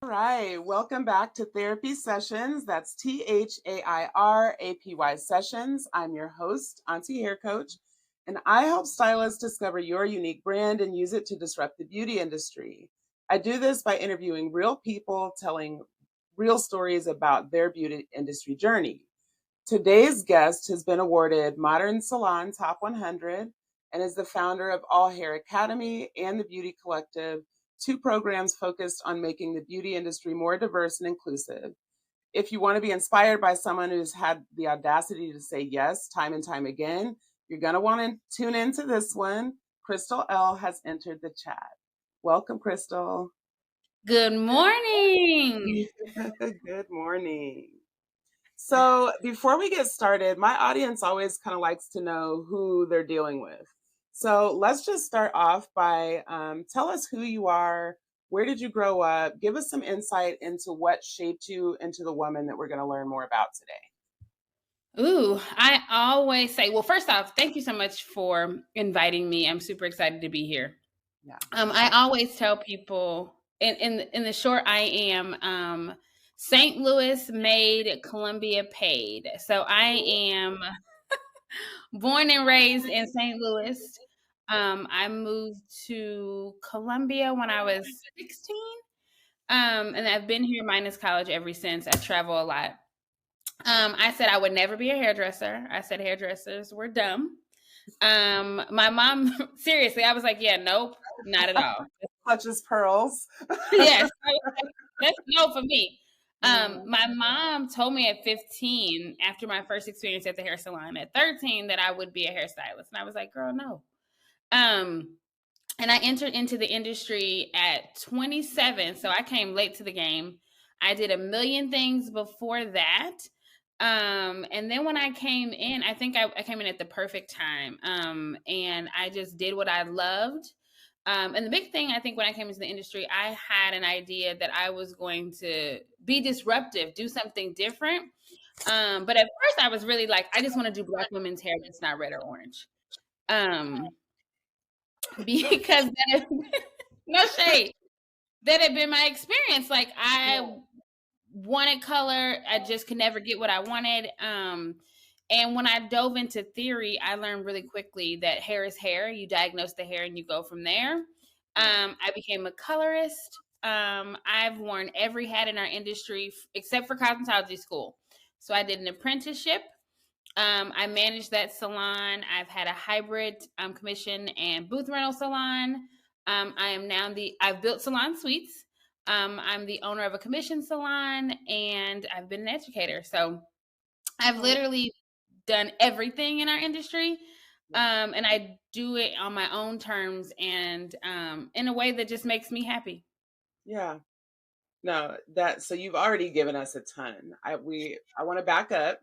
right. Welcome back to Therapy Sessions. That's THAIRAPY Sessions. I'm your host, Auntie Hair Coach, and I help stylists discover your unique brand and use it to disrupt the beauty industry. I do this by interviewing real people, telling real stories about their beauty industry journey. Today's guest has been awarded Modern Salon Top 100 and is the founder of All Hair Academy and the Beauty Collective, two programs focused on making the beauty industry more diverse and inclusive. If you want to be inspired by someone who's had the audacity to say yes time and time again, you're going to want to tune into this one. Chrystal L has entered the chat. Welcome, Chrystal. Good morning. Good morning. So before we get started, my audience always kind of likes to know who they're dealing with. So let's just start off by tell us who you are, where did you grow up, give us some insight into what shaped you into the woman that we're going to learn more about today. Ooh, I always say, well, first off, thank you so much for inviting me. I'm super excited to be here. Yeah. I always tell people in the short I am St. Louis made, Columbia paid. So I am born and raised in St. Louis. I moved to Columbia when I was 16. And I've been here minus college ever since. I travel a lot. I said I would never be a hairdresser. I said hairdressers were dumb. My mom, seriously, I was like, yeah, nope, not at all. Clutch as pearls. Yes, that's no for me. My mom told me at 15, after my first experience at the hair salon, at 13, that I would be a hairstylist. And I was like, girl, no. And I entered into the industry at 27, so I came late to the game. I did a million things before that. And then when I came in, I think I came in at the perfect time. And I just did what I loved. And the big thing, I think, when I came into the industry, I had an idea that I was going to be disruptive, do something different. But at first I was really like, I just want to do Black women's hair that's not red or orange. Because that is no shade. That had been my experience. Like I wanted color, I just could never get what I wanted. And when I dove into theory, I learned really quickly that hair is hair. You diagnose the hair and you go from there. I became a colorist. I've worn every hat in our industry except for cosmetology school. So I did an apprenticeship. I managed that salon. I've had a hybrid commission and booth rental salon. I am now I've built salon suites. I'm the owner of a commission salon, and I've been an educator. So I've literally done everything in our industry. And I do it on my own terms and in a way that just makes me happy. Yeah. No, so you've already given us a ton. I want to back up.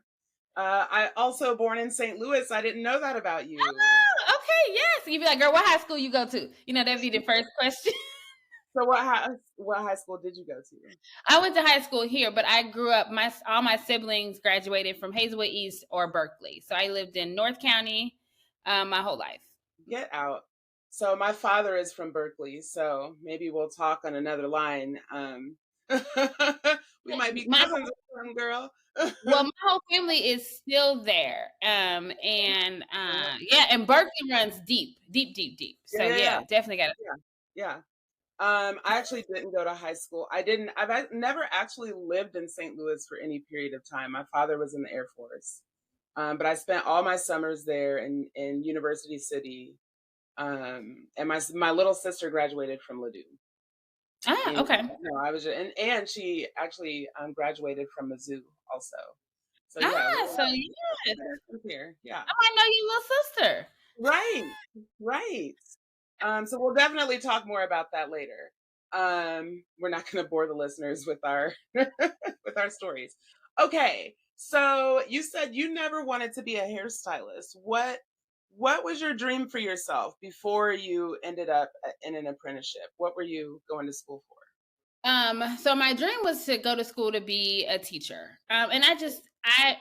I also born in St. Louis. I didn't know that about you. Oh, okay, yes. You'd be like, girl, what high school you go to? You know, that'd be the first question. So what high school did you go to? I went to high school here, but I grew up, all my siblings graduated from Hazelwood East or Berkeley. So I lived in North County my whole life. Get out. So my father is from Berkeley, so maybe we'll talk on another line. We might be cousins, girl. Well, my whole family is still there. And Berkeley runs deep. So yeah, definitely got it. Yeah. I actually didn't go to high school. I've never actually lived in St. Louis for any period of time. My father was in the Air Force. But I spent all my summers there in University City. And my little sister graduated from Ladue. Ah, okay. No, I was and she actually graduated from Mizzou also. So yeah. Here. Yeah. I might know your little sister. Right. So we'll definitely talk more about that later. We're not going to bore the listeners with our with our stories. Okay. So you said you never wanted to be a hairstylist. What was your dream for yourself before you ended up in an apprenticeship? What were you going to school for? So my dream was to go to school to be a teacher. And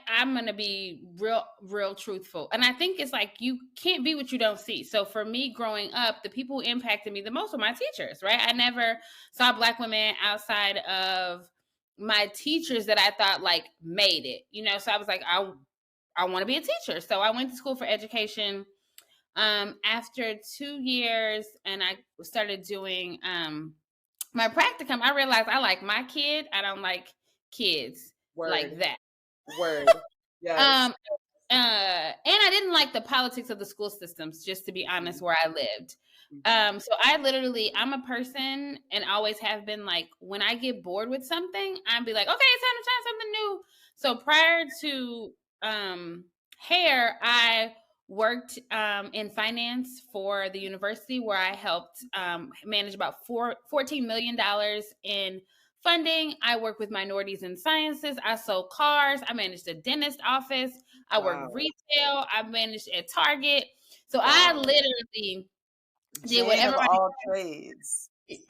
I'm gonna be real truthful. And I think it's like you can't be what you don't see. So for me growing up, the people who impacted me the most were my teachers, right? I never saw Black women outside of my teachers that I thought like made it, so I was like, I want to be a teacher. So I went to school for education. After 2 years, and I started doing my practicum, I realized I like my kid. I don't like kids like Word. that. Word. Yes. And I didn't like the politics of the school systems, just to be honest, where I lived. So I'm a person and always have been like, when I get bored with something, I'd be like, okay, it's time to try something new. So prior to hair, I worked in finance for the university where I helped manage about $14 million in funding. I work with minorities in sciences. I sold cars. I managed a dentist office. I worked retail. I managed at Target. So I literally did Jane of whatever all trades. Yes.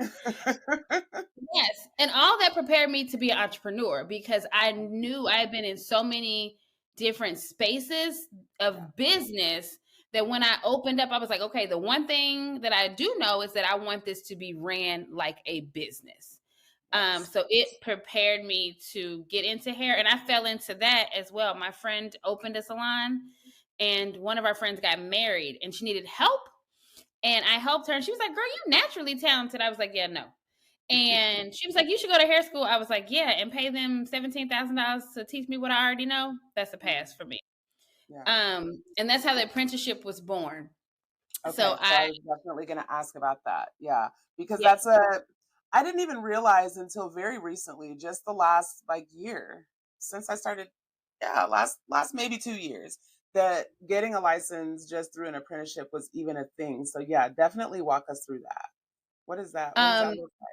And all that prepared me to be an entrepreneur because I knew I had been in so many different spaces of business that when I opened up, I was like, okay, the one thing that I do know is that I want this to be ran like a business. So it prepared me to get into hair, and I fell into that as well. My friend opened a salon, and one of our friends got married, and she needed help, and I helped her. And she was like, "Girl, you naturally talented." I was like, "Yeah, no." And she was like, "You should go to hair school." I was like, "Yeah," and pay them $17,000 to teach me what I already know. That's a pass for me. And that's how the apprenticeship was born. Okay, So I was definitely going to ask about that. Yeah, because yeah. I didn't even realize until very recently, just the last like year since I started, last maybe 2 years, that getting a license just through an apprenticeship was even a thing. So yeah, definitely walk us through that. What is that? What does that look like?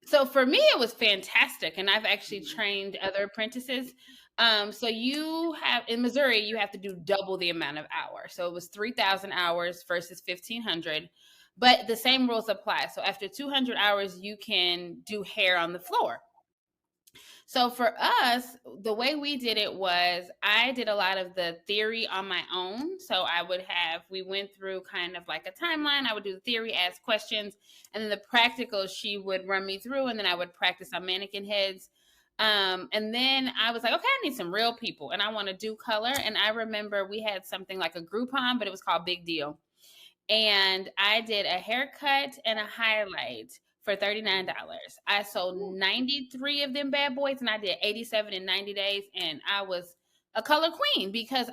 So for me, it was fantastic, and I've actually trained other apprentices. So you have in Missouri, you have to do double the amount of hours. So it was 3,000 hours versus 1,500, but the same rules apply. So after 200 hours, you can do hair on the floor. So for us, the way we did it was I did a lot of the theory on my own. So we went through kind of like a timeline. I would do the theory, ask questions, and then the practical she would run me through, and then I would practice on mannequin heads. And then I was like, okay, I need some real people, and I want to do color. And I remember we had something like a Groupon, but it was called Big Deal. And I did a haircut and a highlight for $39. I sold 93 of them bad boys, and I did 87 in 90 days, and I was a color queen because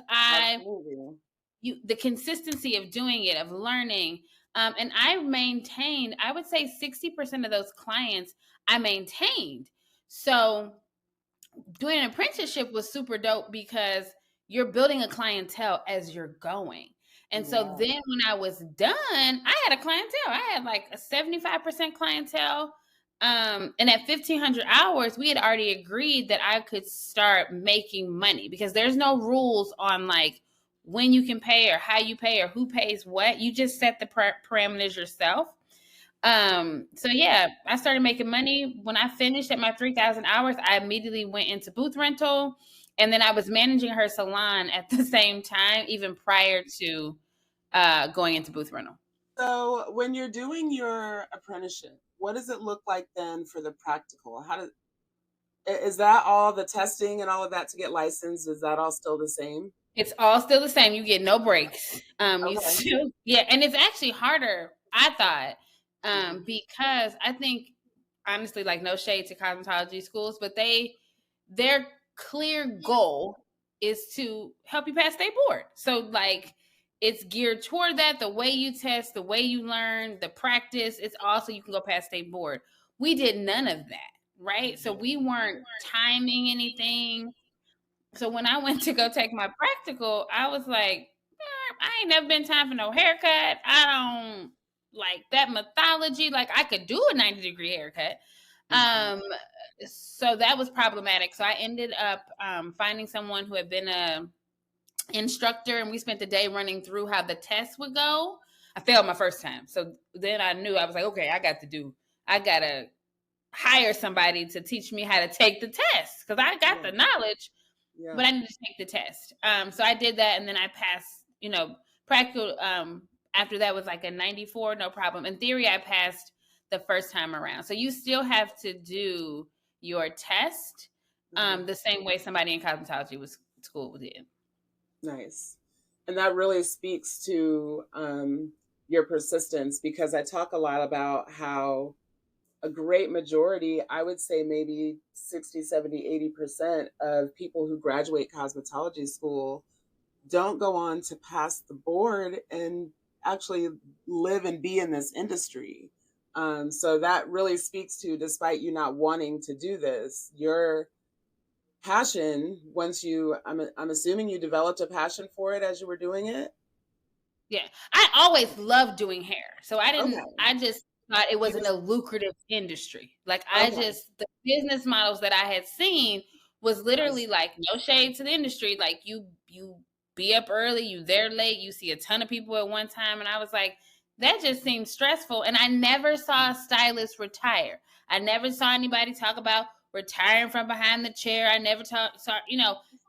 the consistency of doing it, of learning, and I maintained, I would say 60% of those clients I maintained. So doing an apprenticeship was super dope because you're building a clientele as you're going. And so then when I was done, I had a clientele. I had like a 75% clientele. And at 1,500 hours, we had already agreed that I could start making money because there's no rules on like when you can pay or how you pay or who pays what. You just set the parameters yourself. So yeah, I started making money. When I finished at my 3,000 hours, I immediately went into booth rental, and then I was managing her salon at the same time, even prior to going into booth rental. So when you're doing your apprenticeship, what does it look like then for the practical? Is that all the testing and all of that to get licensed? Is that all still the same? It's all still the same. You get no breaks. You Okay. still, yeah, and it's actually harder, I thought, because I think honestly, like no shade to cosmetology schools, but their clear goal is to help you pass state board. So like it's geared toward that. The way you test, the way you learn, the practice, it's also you can go past state board. We did none of that, right? So we weren't timing anything. So when I went to go take my practical, I was like, I ain't never been time for no haircut. I don't like that mythology. Like I could do a 90-degree haircut. So that was problematic. So I ended up finding someone who had been a instructor, and we spent the day running through how the test would go. I failed my first time. So then I knew I was like, okay, I got to hire somebody to teach me how to take the test because I got the knowledge. Yeah. but I need to take the test. So I did that, and then I passed. Practical. After that was like a 94, no problem. In theory, I passed the first time around. So you still have to do your test Hmm. the same way somebody in cosmetology was school did. Nice. And that really speaks to your persistence, because I talk a lot about how a great majority, I would say maybe 60, 70, 80% of people who graduate cosmetology school don't go on to pass the board and actually live and be in this industry. So that really speaks to, despite you not wanting to do this, your passion, once you, I'm assuming you developed a passion for it as you were doing it. Yeah. I always loved doing hair. So Okay. I just thought it You wasn't a just, lucrative industry. Like okay. the business models that I had seen was I literally see. like no shade to the industry. Like you be up early, you there late, you see a ton of people at one time. And I was like, that just seems stressful. And I never saw a stylist retire. I never saw anybody talk about retiring from behind the chair. I never saw.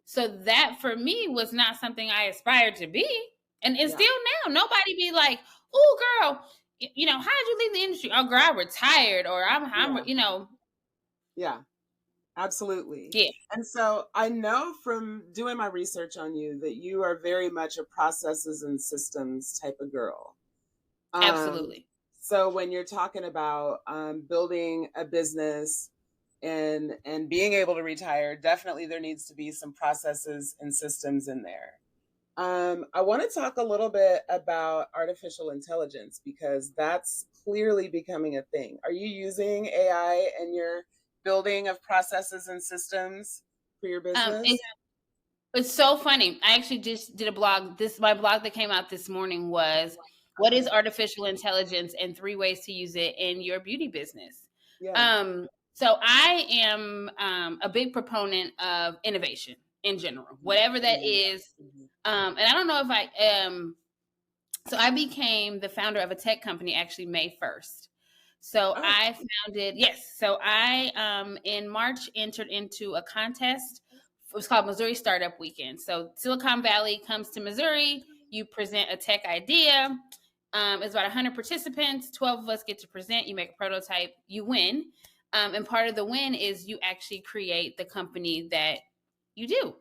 So that for me was not something I aspired to be. And it's Yeah. still now. Nobody be like, "Oh, girl, how did you leave the industry?" Oh, girl, I retired, or Yeah. Yeah. Absolutely. yeah, And so I know from doing my research on you that you are very much a processes and systems type of girl. Um, absolutely. so when you're talking about building a business and being able to retire, definitely there needs to be some processes and systems in there. I want to talk a little bit about artificial intelligence, because that's clearly becoming a thing. Are you using AI in your building of processes and systems for your business? It's so funny. I actually just did a blog. My blog that came out this morning was what is Okay. artificial intelligence and 3 ways to use it in your beauty business. Yeah. So I am a big proponent of innovation in general, whatever that Mhm. is. Mhm. And I don't know if I am. So I became the founder of a tech company actually May 1st. So Oh, I founded, yes. So I in March entered into a contest. It was called Missouri Startup Weekend. So Silicon Valley comes to Missouri, you present a tech idea. It's about 100 participants, 12 of us get to present, you make a prototype, you win. And part of the win is you actually create the company that you do.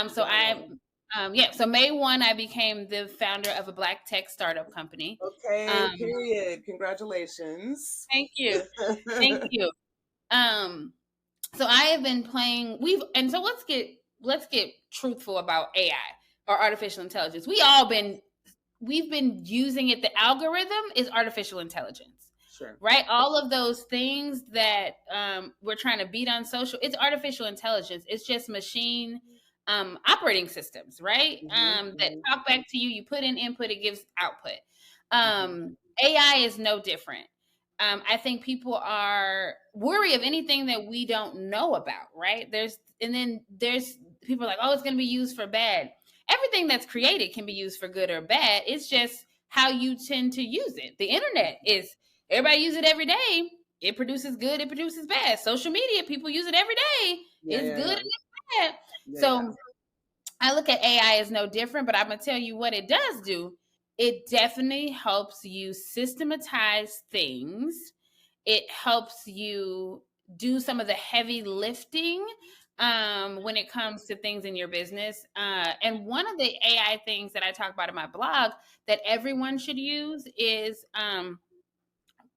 So I wow. yeah, so May 1, I became the founder of a Black tech startup company. Okay, Um, period. Congratulations. thank you. Thank you. Um, so I have been playing and so let's get truthful about AI or artificial intelligence. We've been using it. The algorithm is artificial intelligence, Sure. right? All of those things that we're trying to beat on social, it's artificial intelligence. It's just machine operating systems, right? Hmm. That Hmm. talk back to you. You put in input, it gives output. Hmm. AI is no different. I think people are worried of anything that we don't know about, right? There's people are like, oh, it's going to be used for bad. Everything that's created can be used for good or bad. It's just how you tend to use it. The internet is everybody use it every day. It produces good, it produces bad. Social media, people use it every day. Yeah, It's yeah, good and yeah. it's bad. Yeah, yeah. So I look at AI as no different, but I'm gonna tell you what it does do. It definitely helps you systematize things. It helps you do some of the heavy lifting when it comes to things in your business. And one of the AI things that I talk about in my blog that everyone should use is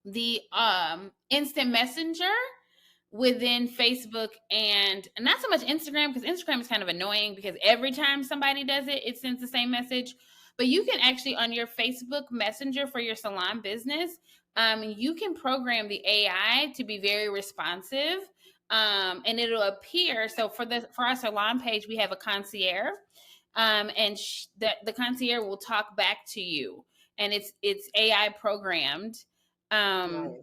the instant messenger within Facebook and not so much Instagram, because Instagram is kind of annoying because every time somebody does it, it sends the same message. But you can actually on your Facebook Messenger for your salon business, you can program the AI to be very responsive, and it'll appear. So for our salon page, we have a concierge, and the concierge will talk back to you, and it's AI programmed. Um, Nice.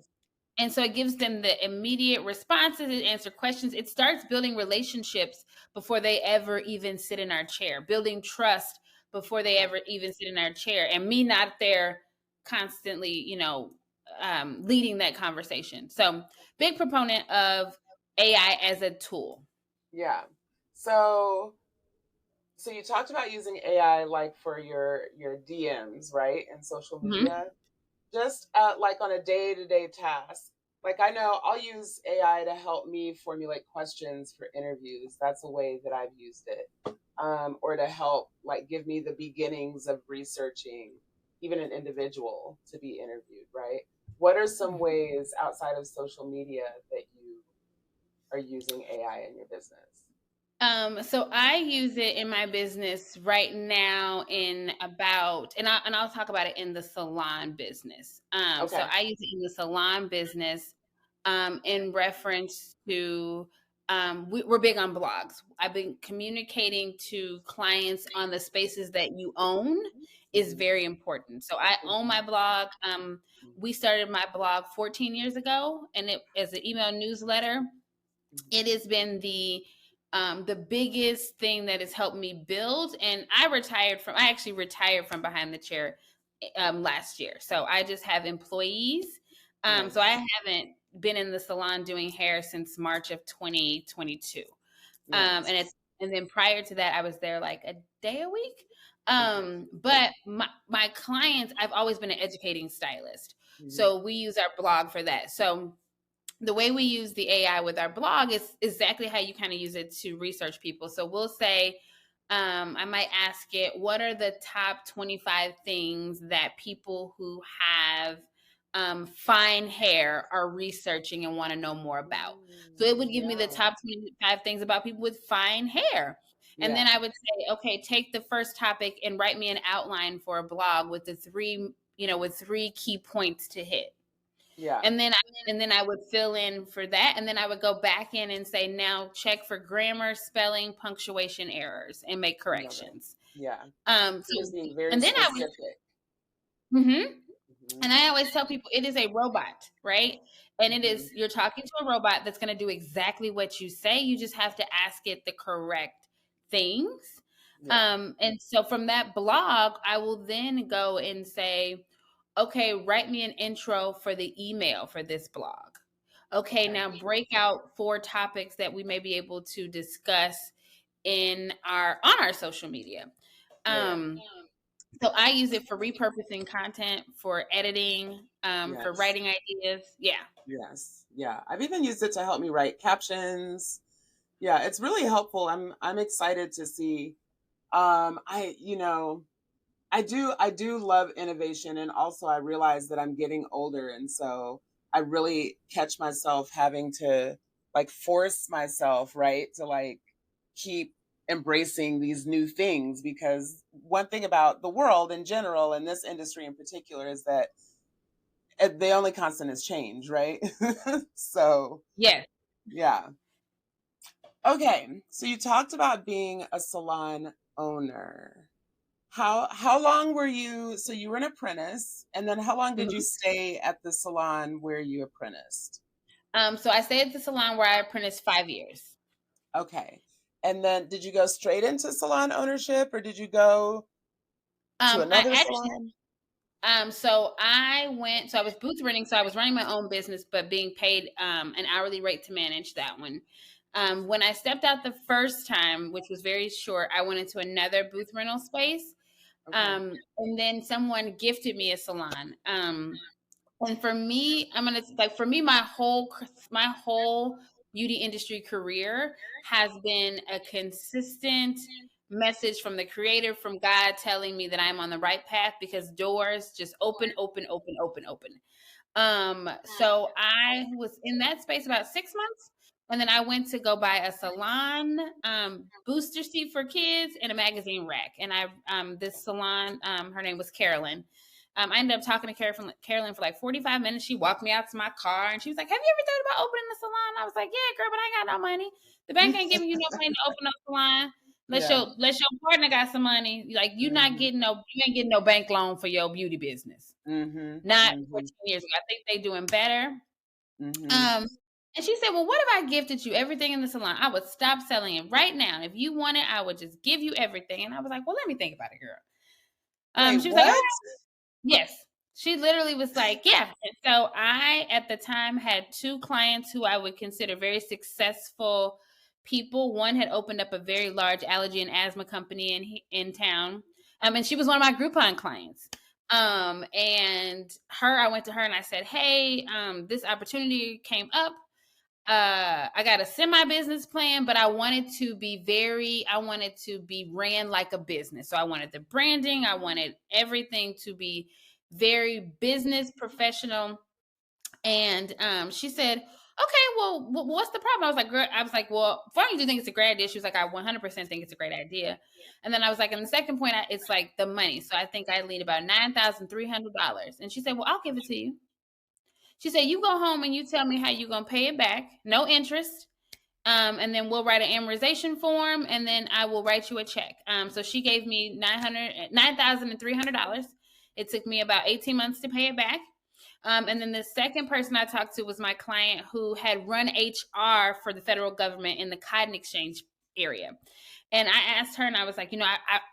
and so it gives them the immediate responses, it answers questions. It starts building relationships before they ever even sit in our chair, building trust before they Yeah. ever even sit in our chair. And me not there constantly, leading that conversation. So big proponent of AI as a tool. Yeah. So So you talked about using AI like for your DMs, right? And social Mhm. media. Just like on a day-to-day task. Like I know I'll use AI to help me formulate questions for interviews. That's a way that I've used it. Or to help like give me the beginnings of researching even an individual to be interviewed, right? What are some ways outside of social media that you are using AI in your business? So I use it in my business right now in about, and I'll talk about it in the salon business. So Okay. I use it in the salon business, in reference to, we're big on blogs. I've been communicating to clients on the spaces that you own is Hmm. very important. So I own my Hmm. blog. We started my blog 14 years ago, and it as an email newsletter. It has been the biggest thing that has helped me build. And I actually retired from behind the chair last year. So I just have employees. So I Nice. haven't been in the salon doing hair since March of 2022. Nice. And and then prior to that, I was there like a day a week. Okay. But my clients, I've always been an educating stylist. Hmm. So we use our blog for that. So the way we use the AI with our blog is exactly how you kind of use it to research people. So we'll say, I might ask it, what are the top 25 things that people who have fine hair are researching and want to know more about? So it would give me the Yeah. top 25 things about people with fine hair. And then Yeah. I would say, okay, take the first topic and write me an outline for a blog with with three key points to hit. Yeah. And then I would fill in for that, and then I would go back in and say, now check for grammar, spelling, punctuation errors, and make Love it. corrections. Yeah. So So just being very and then I would, specific. mhm. Hmm. And I always tell people it is a robot, right? And Hmm. you're talking to a robot that's going to do exactly what you say. You just have to ask it the correct things. Yeah. And so from that blog, I will then go and say, okay, write me an intro for the email for this blog. Okay, Okay. now break out 4 topics that we may be able to discuss on our social media. Yeah. Um, so I use it for repurposing content, for editing, for Yes. writing ideas. Yeah. Yes. Yeah. I've even used it to help me write captions. Yeah, it's really helpful. I'm excited to see. I do love innovation, and also I realize that I'm getting older, and so I really catch myself having to like force myself, right, to like keep embracing these new things, because one thing about the world in general and this industry in particular is that the only constant is change, right? So, Yes. yeah. Okay, so you talked about being a salon owner. How long were you, so you were an apprentice, and then how long did you Mhm. stay at the salon where you apprenticed? So I stayed at the salon where I apprenticed 5 years. Okay. And then did you go straight into salon ownership, or did you go to I another actually salon? so I was booth renting, so I was running my own business, but being paid an hourly rate to manage that one. When I stepped out the first time, which was very short, I went into another booth rental space. Okay. And then someone gifted me a salon. And for me, I'm gonna like for me, my whole beauty industry career has been a consistent message from the creator, from God telling me that I'm on the right path because doors just open, open, open, open, open. So I was in that space about 6 months, and then I went to go buy a salon, booster seat for kids, and a magazine rack. And this salon, her name was Carolyn. I ended up talking to Carolyn for like 45 minutes. She walked me out to my car, and she was like, "Have you ever thought about opening a salon?" I was like, "Yeah, girl, but I ain't got no money. The bank ain't giving you no money to open a salon. Yeah. Unless your partner got some money. Like Mhm. you ain't getting no bank loan for your beauty business." Mhm. Not Mhm. 14 years ago. I think they doing better. Mhm. Um, and she said, "Well, what if I gifted you everything in the salon? I would stop selling it right now. If you want it, I would just give you everything." And I was like, "Well, let me think about it, girl." Wait, She was like, "All what? right." Yes. She literally was like, "Yeah." And so I, at the time, had 2 clients who I would consider very successful people. One had opened up a very large allergy and asthma company in town. And she was one of my Groupon clients. And I went to her and I said, hey, this opportunity came up. I got a semi business plan, but I wanted to be ran like a business. So I wanted the branding, I wanted everything to be very business professional. And she said, okay, well, what's the problem? I was like, well, first, you do think it's a great idea? She was like, I 100% think it's a great idea. And then I was like, and the second point, it's like the money. So I think I need about $9,300. And she said, well, I'll give it to you. She said, you go home and you tell me how you're going to pay it back. No interest. And then we'll write an amortization form, and then I will write you a check. So she gave me $9,300. It took me about 18 months to pay it back. And then the second person I talked to was my client who had run HR for the federal government in the cotton exchange area. And I asked her, and I was like,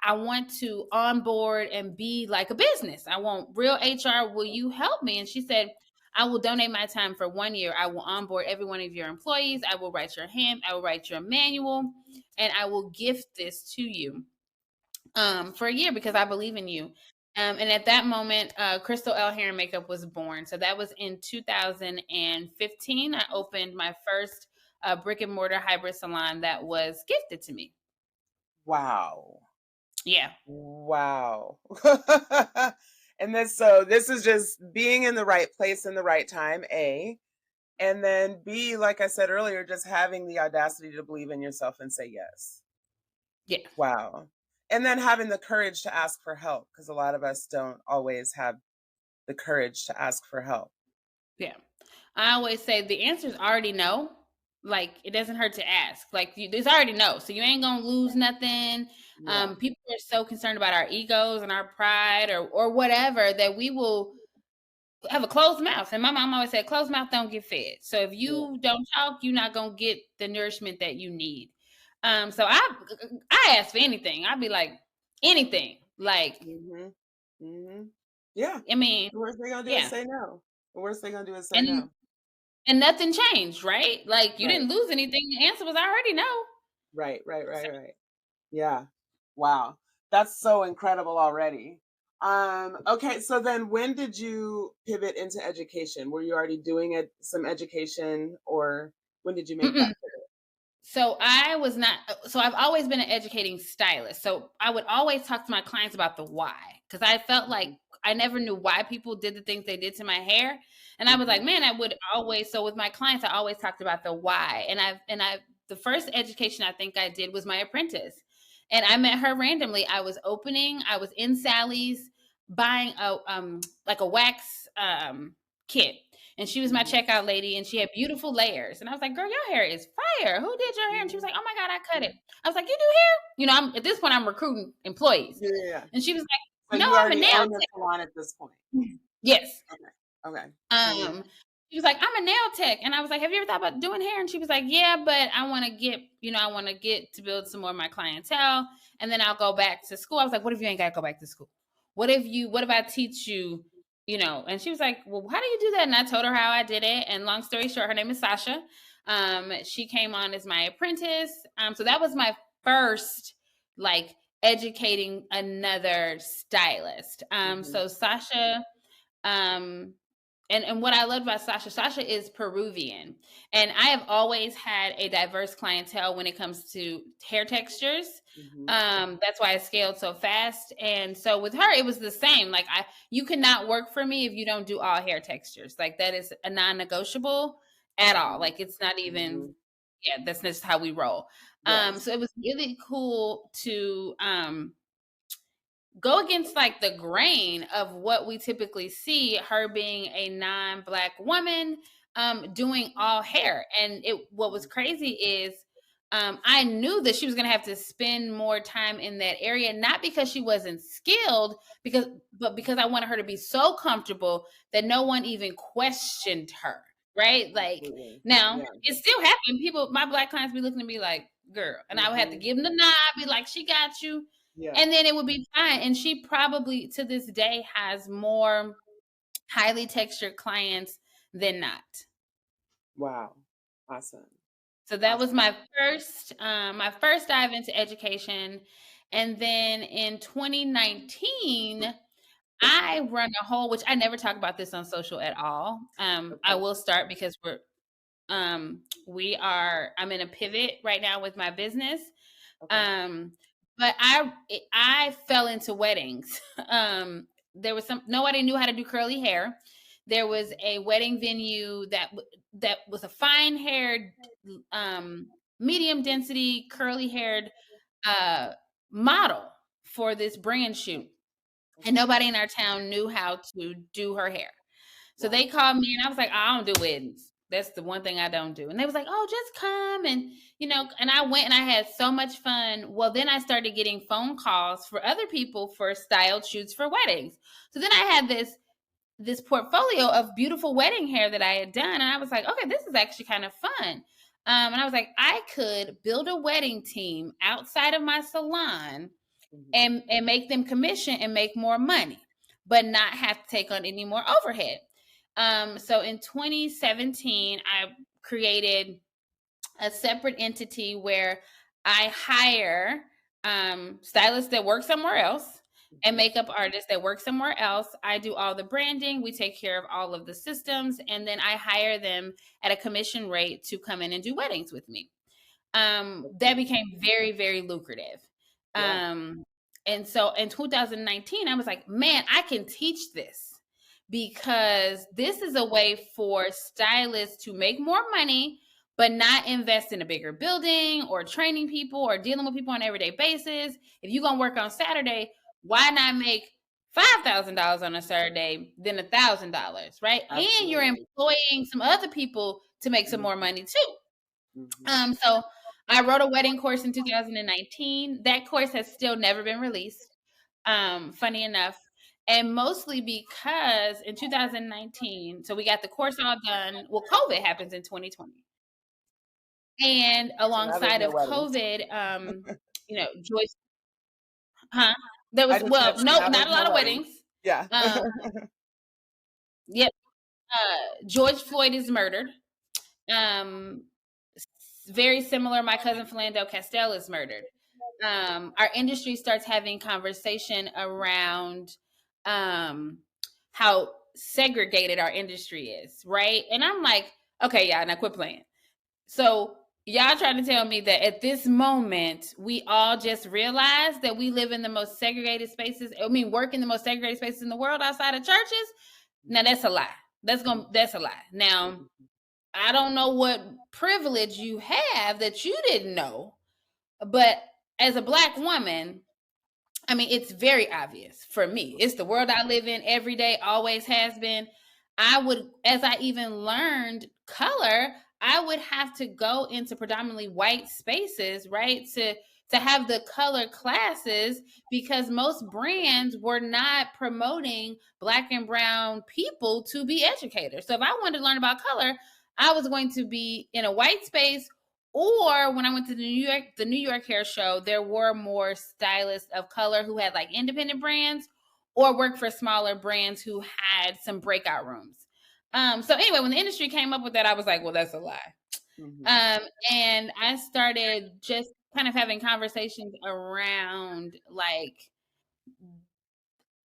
I want to onboard and be like a business. I want real HR. Will you help me? And she said, I will donate my time for 1 year. I will onboard every one of your employees. I will write your I will write your manual, and I will gift this to you for a year because I believe in you. And at that moment, Chrystal L Hair and Makeup was born. So that was in 2015. I opened my first brick and mortar hybrid salon that was gifted to me. Wow. Yeah. Wow. And this is just being in the right place in the right time, A. And then B, like I said earlier, just having the audacity to believe in yourself and say yes. Yeah. Wow. And then having the courage to ask for help, because a lot of us don't always have the courage to ask for help. Yeah. I always say the answer is already no. Like, it doesn't hurt to ask. Like, there's already no. So you ain't going to lose nothing. Yeah. People are so concerned about our egos and our pride or whatever that we will have a closed mouth. And my mom always said, closed mouth don't get fed. So if you don't talk, you're not going to get the nourishment that you need. So I ask for anything. I'd be like, anything. Like, Yeah. I mean, The worst they're going to do is yeah. say no. The worst they're going to do is say no. And nothing changed, right? Like, you Right. didn't lose anything. The answer was already no. Right. Yeah. Wow. That's so incredible already. Okay, so then when did you pivot into education? Were you already doing some education, or when did you make that pivot? So I've always been an educating stylist. So I would always talk to my clients about the why, because I felt like I never knew why people did the things they did to my hair. And I was like, man, so with my clients, I always talked about the why. The first education I think I did was my apprentice. And I met her randomly. I was in Sally's buying a wax kit. And she was my checkout lady, and she had beautiful layers. And I was like, girl, your hair is fire. Who did your hair? And she was like, oh my God, I cut it. I was like, you do hair? At this point, I'm recruiting employees. Yeah. And she was like, So no, you I'm a already nail own the tech. salon at this point. Yes. Okay. She was like, I'm a nail tech. And I was like, have you ever thought about doing hair? And she was like, yeah, but I want to get to build some more of my clientele. And then I'll go back to school. I was like, what if you ain't got to go back to school? What if I teach you, and she was like, well, how do you do that? And I told her how I did it. And long story short, her name is Sasha. She came on as my apprentice. So that was my first, like, educating another stylist. So Sasha, and what I loved about Sasha is Peruvian. And I have always had a diverse clientele when it comes to hair textures. That's why I scaled so fast. And so with her, it was the same. Like, you cannot work for me if you don't do all hair textures. Like, that is a non-negotiable at all. Like, it's not even, that's just how we roll. So it was really cool to go against, like, the grain of what we typically see, her being a non-Black woman doing all hair. And what was crazy is I knew that she was going to have to spend more time in that area, not because she wasn't skilled, but because I wanted her to be so comfortable that no one even questioned her. Right? Like, now it still happened. My Black clients be looking at me like, girl, and I would have to give them the nod, be like, she got you. And then it would be fine. And she probably to this day has more highly textured clients than not. Wow. Awesome. So that was Awesome. my first dive into education. And then in 2019, I run a whole, which I never talk about this on social at all. I Okay. will start because I'm in a pivot right now with my business. Okay. Um, but I fell into weddings. There was nobody knew how to do curly hair. There was a wedding venue that was a fine haired, um, medium density, curly haired uh, model for this brand shoot, and Okay. nobody in our town knew how to do her hair. So Wow. they called me and I was like, I don't do weddings. That's the one thing I don't do. And they was like, oh, just come. And, and I went and I had so much fun. Well, then I started getting phone calls for other people for styled shoots for weddings. So then I had this portfolio of beautiful wedding hair that I had done. And I was like, okay, this is actually kind of fun. And I was like, I could build a wedding team outside of my salon Mhm. and make them commission and make more money, but not have to take on any more overhead. So in 2017, I created a separate entity where I hire stylists that work somewhere else and Mhm. makeup artists that work somewhere else. I do all the branding, we take care of all of the systems, and then I hire them at a commission rate to come in and do weddings with me. That's That great. became very, very lucrative. Yeah. Um, and so in 2019, I was like, man, I can teach this because this is a way for stylists to make more money, but not invest in a bigger building or training people or dealing with people on an everyday basis. If you're going to work on Saturday, why not make $5,000 on a Saturday than $1,000, right? And you're Absolutely. employing some other people to make some Mhm. more money too. Mhm. So I wrote a wedding course in 2019. That course has still never been released. Funny enough. And mostly because in 2019, so we got the course all done. Well, COVID happens in 2020. And So now there's alongside no of weddings. COVID, Joyce, huh? There I was, just said, well, so no, now not there's a no lot of weddings. weddings. Yeah. Um, yep. George Floyd is murdered. Um, Very similar, my cousin Philando Castile is murdered. Our industry starts having conversation around um, how segregated our industry is, right? And I'm like, okay, y'all, now quit playing. So y'all trying to tell me that at this moment we all just realize that we live in the most segregated spaces. I mean, work in the most segregated spaces in the world outside of churches. Now that's a lie. That's a lie. Now Mhm. I don't know what privilege you have that you didn't know, but as a black woman, I mean, it's very obvious for me. It's the world I live in every day, always has been. As I even learned color, I would have to go into predominantly white spaces, right? To have the color classes because most brands were not promoting black and brown people to be educators. So if I wanted to learn about color, I was going to be in a white space, or when I went to the New York Hair Show, there were more stylists of color who had like independent brands or worked for smaller brands who had some breakout rooms. So anyway, when the industry came up with that, I was like, well, that's a lie. Mhm. Um, and I started just kind of having conversations around like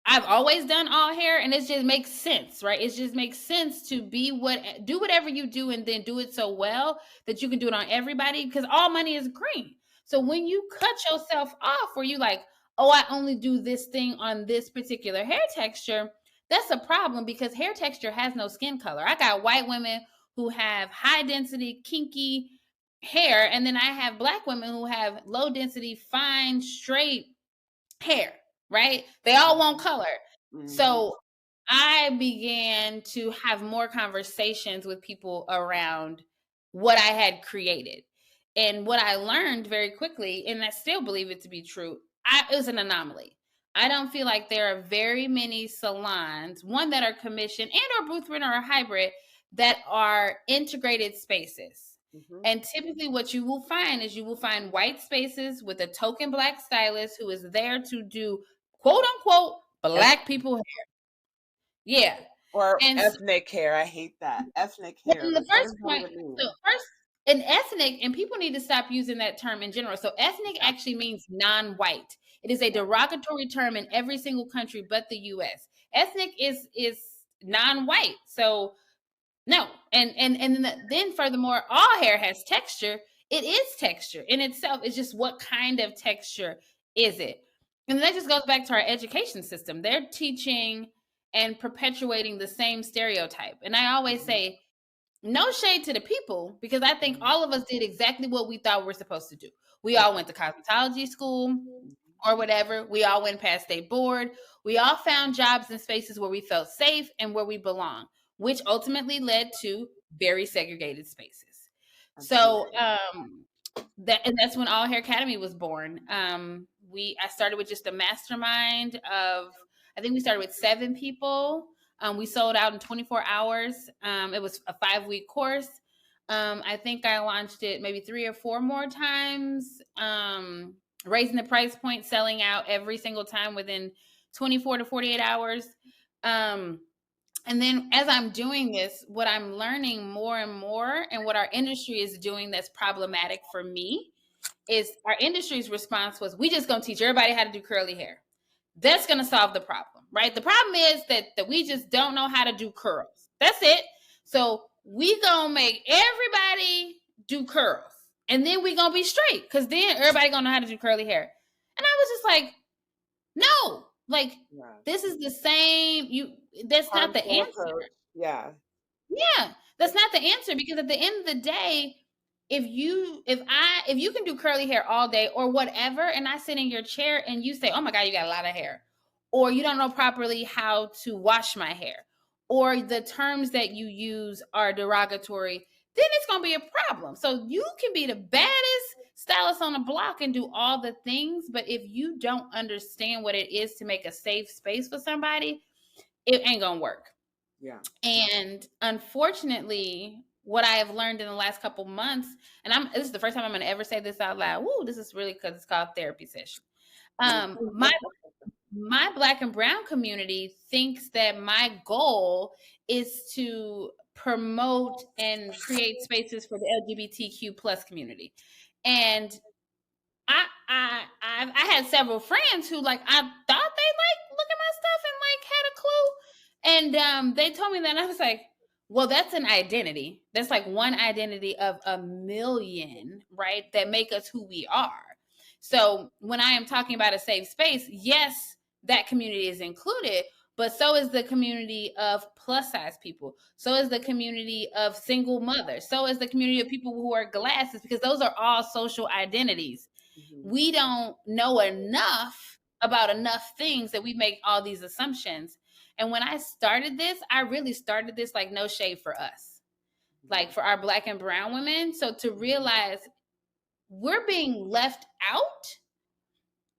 I've always done all hair, and it just makes sense, right? It just makes sense to do whatever you do and then do it so well that you can do it on everybody because all money is green. So when you cut yourself off where you like, oh, I only do this thing on this particular hair texture, that's a problem because hair texture has no skin color. I got white women who have high density, kinky hair, and then I have black women who have low density, fine, straight hair, right? They all want Mhm. color. Mhm. So I began to have more conversations with people around what I had created. And what I learned very quickly, and I still believe it to be true, it was an anomaly. I don't feel like there are very many salons, one that are commissioned and or booth rent or a hybrid, that are integrated spaces. Mhm. And typically, what you will find is you will find white spaces with a token black stylist who is there to do quote unquote Eth- black people hair. Yeah. or And ethnic hair. I hate that. Ethnic well, hair. in the Like, what first does that point, even so mean? first, And ethnic, and people need to stop using that term in general. So ethnic Yeah. actually means non-white. It is a derogatory term in every single country but the US. Ethnic is non-white. So no. And then furthermore, all hair has texture. It is texture in itself. It's just what kind of texture is it? And that just goes back to our education system. They're teaching and perpetuating the same stereotype. And I always Mhm. say, no shade to the people, because I think Mhm. all of us did exactly what we thought we were supposed to do. We all went to cosmetology school or whatever. We all went past state board. We all found jobs in spaces where we felt safe and where we belong, which ultimately led to very segregated spaces. So Absolutely. that's when All Hair Academy was born. I started with just a mastermind of, I think we started with 7 people. We sold out in 24 hours. It was a 5-week course. I think I launched it maybe 3 or 4 more times. Raising the price point, selling out every single time within 24 to 48 hours. And then as I'm doing this, what I'm learning more and more, and what our industry is doing that's problematic for me, is our industry's response was, we just gonna teach everybody how to do curly hair. That's gonna solve the problem, right? The problem is that we just don't know how to do curls. That's it. So we gonna make everybody do curls, and then we gonna be straight, because then everybody gonna know how to do curly hair. And I was just like, no, like, Yeah. this is the same. That's not the Harmful answer. approach. Yeah. Yeah, that's not the answer, because at the end of the day, if you can do curly hair all day or whatever, and I sit in your chair and you say, "Oh my god, you got a lot of hair," or you don't know properly how to wash my hair, or the terms that you use are derogatory, then it's going to be a problem. So you can be the baddest stylist on the block and do all the things, but if you don't understand what it is to make a safe space for somebody, it ain't going to work. Yeah. And unfortunately, what I have learned in the last couple months, and this is the first time I'm going to ever say this out loud. Woo, this is really, because it's called therapy session. My Black and Brown community thinks that my goal is to promote and create spaces for the LGBTQ plus community. And I had several friends who, like, I thought they like look at my stuff and like had a clue, and they told me that, and I was like, well, that's an identity. That's like one identity of a million, right? That make us who we are. So when I am talking about a safe space, yes, that community is included, but so is the community of plus size people. So is the community of single mothers. So is the community of people who wear glasses, because those are all social identities. Mhm. We don't know enough about enough things that we make all these assumptions. And when I started this, I really started this like no shade for us, like for our Black and brown women. So to realize we're being left out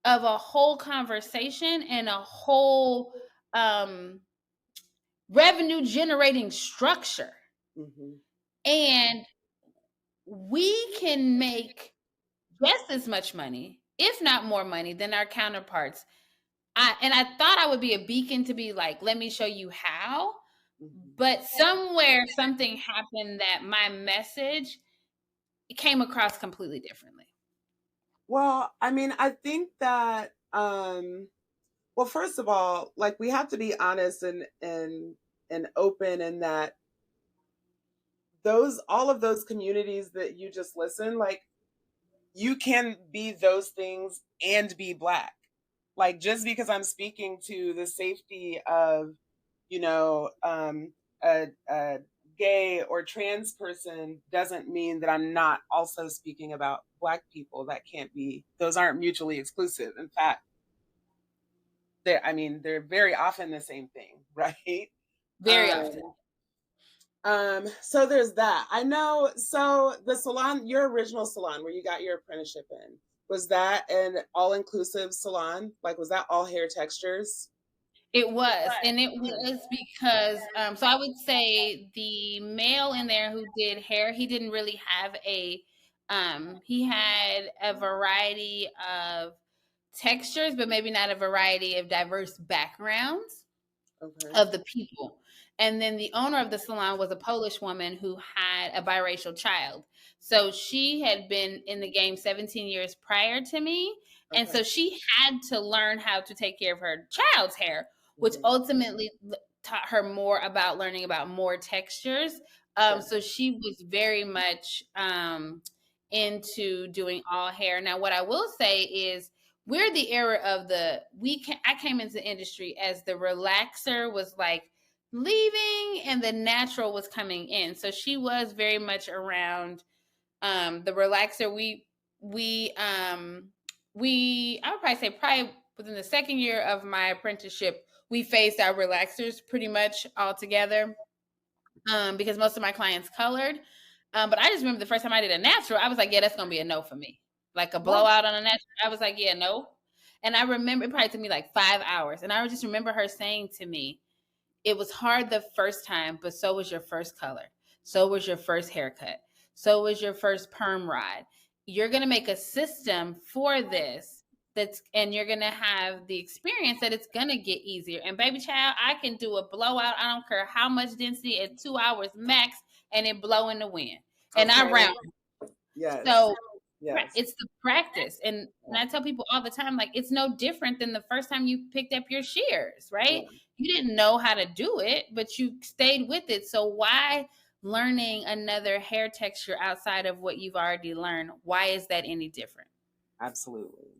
of a whole conversation and a whole revenue generating structure. Mhm. And we can make just as much money, if not more money, than our counterparts. I thought I would be a beacon to be like, let me show you how. Mhm. But somewhere something happened that my message came across completely differently. Well, I mean, I think that well, first of all, like we have to be honest and open in that those all of those communities that you just listen, like you can be those things and be black. Like just because I'm speaking to the safety of, you know, a gay or trans person doesn't mean that I'm not also speaking about black people. That can't be, those aren't mutually exclusive. In fact, I mean, they're very often the same thing, right? Very often. Um, so there's that. I know. So the salon, your original salon where you got your apprenticeship in, was that an all-inclusive salon? Like, was that all hair textures? It was. And it was because, so I would say the male in there who did hair, he didn't really have he had a variety of textures, but maybe not a variety of diverse backgrounds Okay. of the people. And then the owner of the salon was a Polish woman who had a biracial child. So she had been in the game 17 years prior to me. And Okay. so she had to learn how to take care of her child's hair, which Mhm. ultimately taught her more about learning about more textures. Sure. So she was very much into doing all hair. Now, what I will say is we're the era of I came into the industry as the relaxer was like leaving and the natural was coming in. So she was very much around the relaxer. I would probably say probably within the second year of my apprenticeship, we phased out relaxers pretty much altogether. Because most of my clients colored. But I just remember the first time I did a natural, I was like, yeah, that's gonna be a no for me. Like a Yeah. blowout on a natural. I was like, yeah, no. And I remember it probably took me like 5 hours. And I just remember her saying to me, it was hard the first time, but so was your first color. So was your first haircut. So was your first perm ride. You're going to make a system for this and you're going to have the experience that it's going to get easier. And baby child, I can do a blowout. I don't care how much density at 2 hours max and it blow in the wind. And I Okay. round. Yes. So Yes. it's the practice. And I tell people all the time, like, it's no different than the first time you picked up your shears, Yeah. right? You didn't know how to do it, but you stayed with it. So why learning another hair texture outside of what you've already learned? Why is that any different? Absolutely.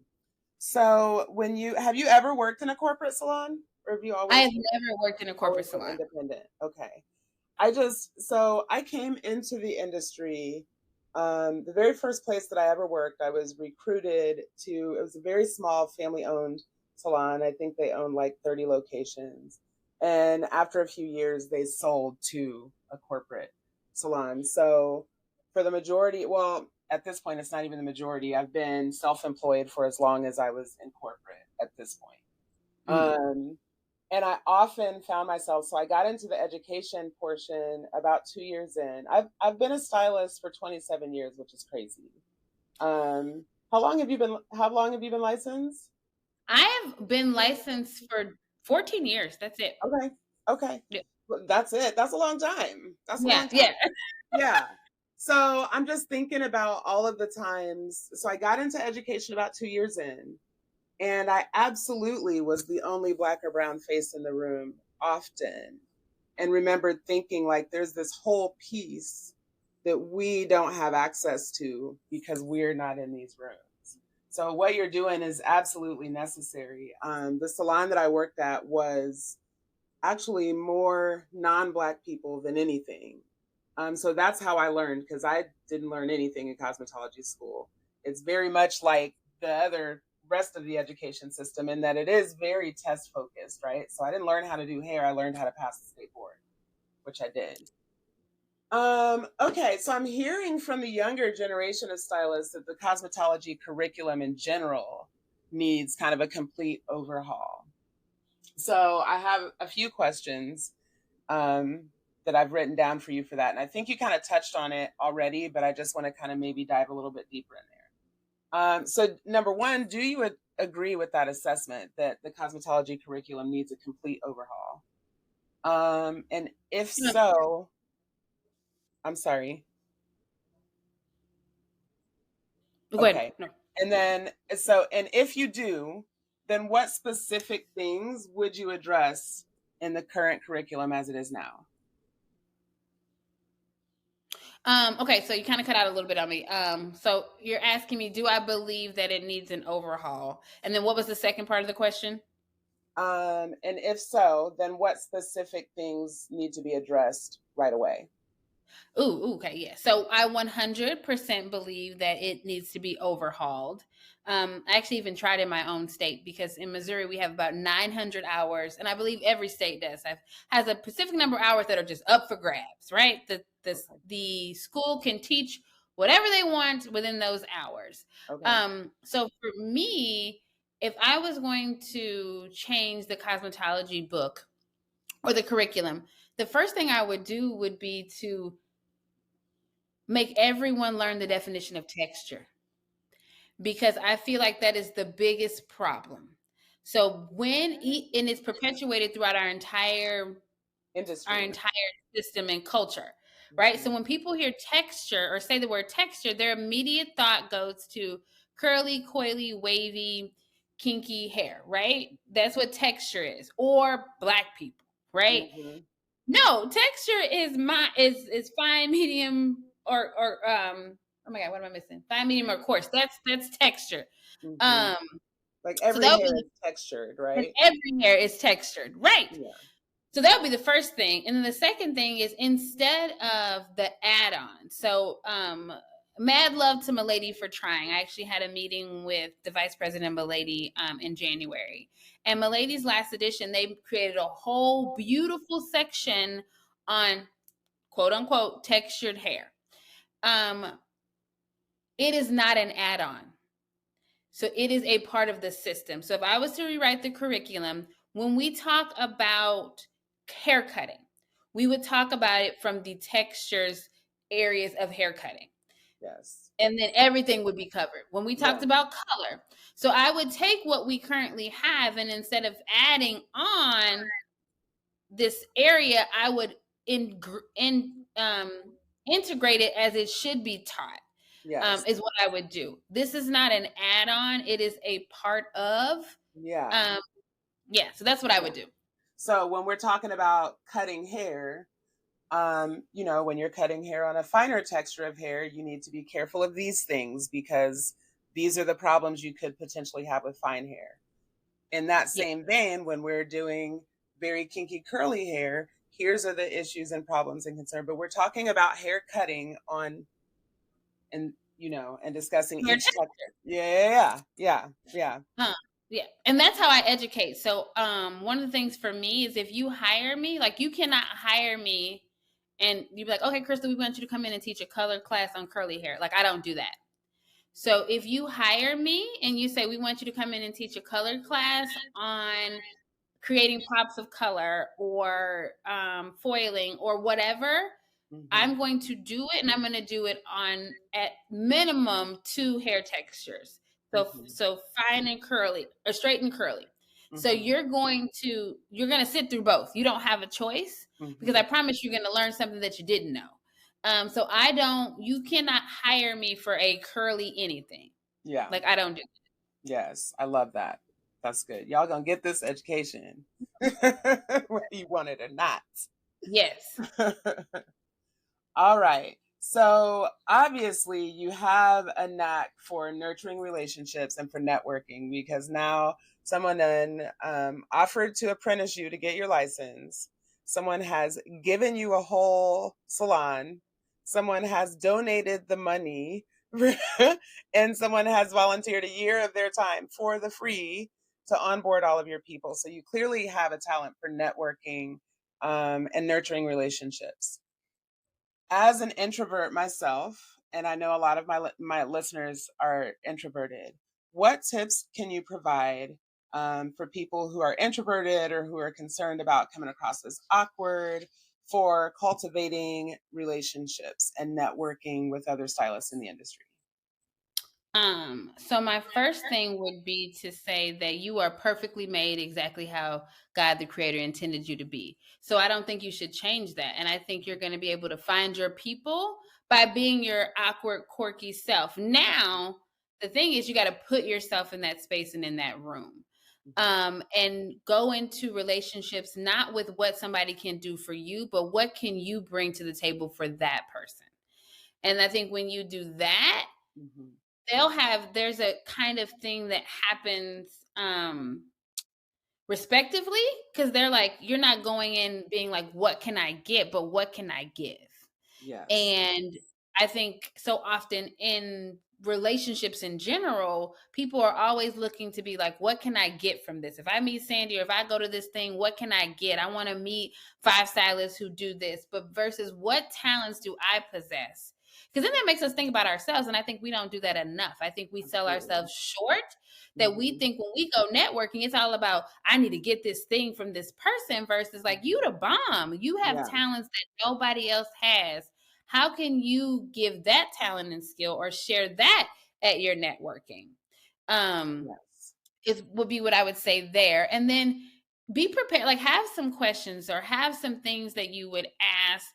So have you ever worked in a corporate salon, or have you I always have never worked in a corporate always been salon. independent? Okay. I came into the industry. The very first place that I ever worked, I was recruited to, it was a very small family owned salon. I think they owned like 30 locations. And after a few years, they sold to a corporate salon. So for the majority, well, at this point, it's not even the majority. I've been self employed for as long as I was in corporate at this point. Mm. And I often found myself, so I got into the education portion about 2 years in. I've been a stylist for 27 years, which is crazy. How long have you been licensed? I have been licensed for 14 years. That's it. Okay. Okay. Yeah. Well, that's it. That's a long time. That's a Yeah. long time. Yeah. Yeah. So I'm just thinking about all of the times. So I got into education about 2 years in. And I absolutely was the only Black or brown face in the room often. And remembered thinking, like, there's this whole piece that we don't have access to because we're not in these rooms. So, what you're doing is absolutely necessary. The salon that I worked at was actually more non Black people than anything. So that's how I learned, because I didn't learn anything in cosmetology school. It's very much like the other rest of the education system in that it is very test focused, right? So I didn't learn how to do hair. I learned how to pass the state board, which I did. Okay, so I'm hearing from the younger generation of stylists that the cosmetology curriculum in general needs kind of a complete overhaul. So I have a few questions that I've written down for you for that. And I think you kind of touched on it already, but I just want to kind of maybe dive a little bit deeper in there. So, number one, do you agree with that assessment that the cosmetology curriculum needs a complete overhaul? And if so, I'm sorry. Go ahead. Okay. No. And if you do, then what specific things would you address in the current curriculum as it is now? Okay, so you kind of cut out a little bit on me. So you're asking me, do I believe that it needs an overhaul? And then what was the second part of the question? And if so, then what specific things need to be addressed right away? Ooh, okay, yeah. So I 100% believe that it needs to be overhauled. I actually even tried in my own state because in Missouri we have about 900 hours, and I believe every state has a specific number of hours that are just up for grabs, right? Okay. The school can teach whatever they want within those hours. Okay. So for me, if I was going to change the cosmetology book or the curriculum, the first thing I would do would be to make everyone learn the definition of texture, because I feel like that is the biggest problem. So and it's perpetuated throughout our entire our Industry. entire system and culture, right? Mhm. So when people hear texture or say the word texture, their immediate thought goes to curly, coily, wavy, kinky hair, right? That's what texture is, or black people, right? Mhm. No, texture is fine, medium, or oh my god, what am I missing? Fine, medium, or coarse. That's texture. Mhm. Um, Like so every that would hair be is textured, and right? every hair is textured, right? Yeah. So that would be the first thing. And then the second thing is instead of the add-on. So mad love to Milady for trying. I actually had a meeting with the vice president of Milady in January. And Milady's last edition, they created a whole beautiful section on quote unquote textured hair. Um, it is not an add-on. So it is a part of the system. So if I was to rewrite the curriculum, when we talk about haircutting, we would talk about it from the textures areas of haircutting. Yes. And then everything would be covered. When we Yeah. talked about color, so I would take what we currently have and instead of adding on this area, I would integrate it as it should be taught. Yes. Is what I would do. This is not an add-on; it is a part of. Yeah. Um, yeah, so that's what I Yeah. would do. So when we're talking about cutting hair, when you're cutting hair on a finer texture of hair, you need to be careful of these things because these are the problems you could potentially have with fine hair. In that Yeah, same vein, when we're doing very kinky curly hair, here's are the issues and problems and concern. But we're talking about hair cutting on and discussing hair each texture. texture. Yeah, yeah, yeah. Huh. Yeah, and that's how I educate. So, one of the things for me is if you hire me, like you cannot hire me and you be like, okay, Chrystal, we want you to come in and teach a color class on curly hair. Like I don't do that. So if you hire me and you say we want you to come in and teach a color class on creating pops of color or foiling or whatever, Hmm. I'm going to do it, and I'm going to do it on at minimum 2 hair textures. Hmm. So fine and curly, or straight and curly. So Hmm. you're going to sit through both. You don't have a choice because I Hmm. promise you're going to learn something that you didn't know. So you cannot hire me for a curly anything. Yeah. Like I don't do. Yes, I love that. That's good. Y'all gonna get this education, whether you want it or not. Yes. All right. So obviously, you have a knack for nurturing relationships and for networking because now someone then offered to apprentice you to get your license. Someone has given you a whole salon. Someone has donated the money, and someone has volunteered a year of their time for the free to onboard all of your people. So you clearly have a talent for networking and nurturing relationships. As an introvert myself, and I know a lot of my listeners are introverted, what tips can you provide for people who are introverted or who are concerned about coming across as awkward for cultivating relationships and networking with other stylists in the industry? So my first thing would be to say that you are perfectly made exactly how God the creator intended you to be. So I don't think you should change that. And I think you're going to be able to find your people by being your awkward, quirky self. Now, the thing is you got to put yourself in that space and in that room. And go into relationships not with what somebody can do for you, but what can you bring to the table for that person. And I think when you do that, Mhm. there's a kind of thing that happens respectively because they're like you're not going in being like what can I get but what can I give. Yes. And I think so often in relationships in general, people are always looking to be like, what can I get from this? If I meet Sandy or if I go to this thing, what can I get? I want to meet 5 stylists who do this, but versus what talents do I possess? Because then that makes us think about ourselves. And I think we don't do that enough. I think we sell Absolutely. ourselves short that we Hmm. think when we go networking, it's all about, I need to get this thing from this person versus like, you the bomb. You have Yeah. talents that nobody else has. How can you give that talent and skill or share that at your networking? Um, Yes. it would be what I would say there. And then be prepared, like have some questions or have some things that you would ask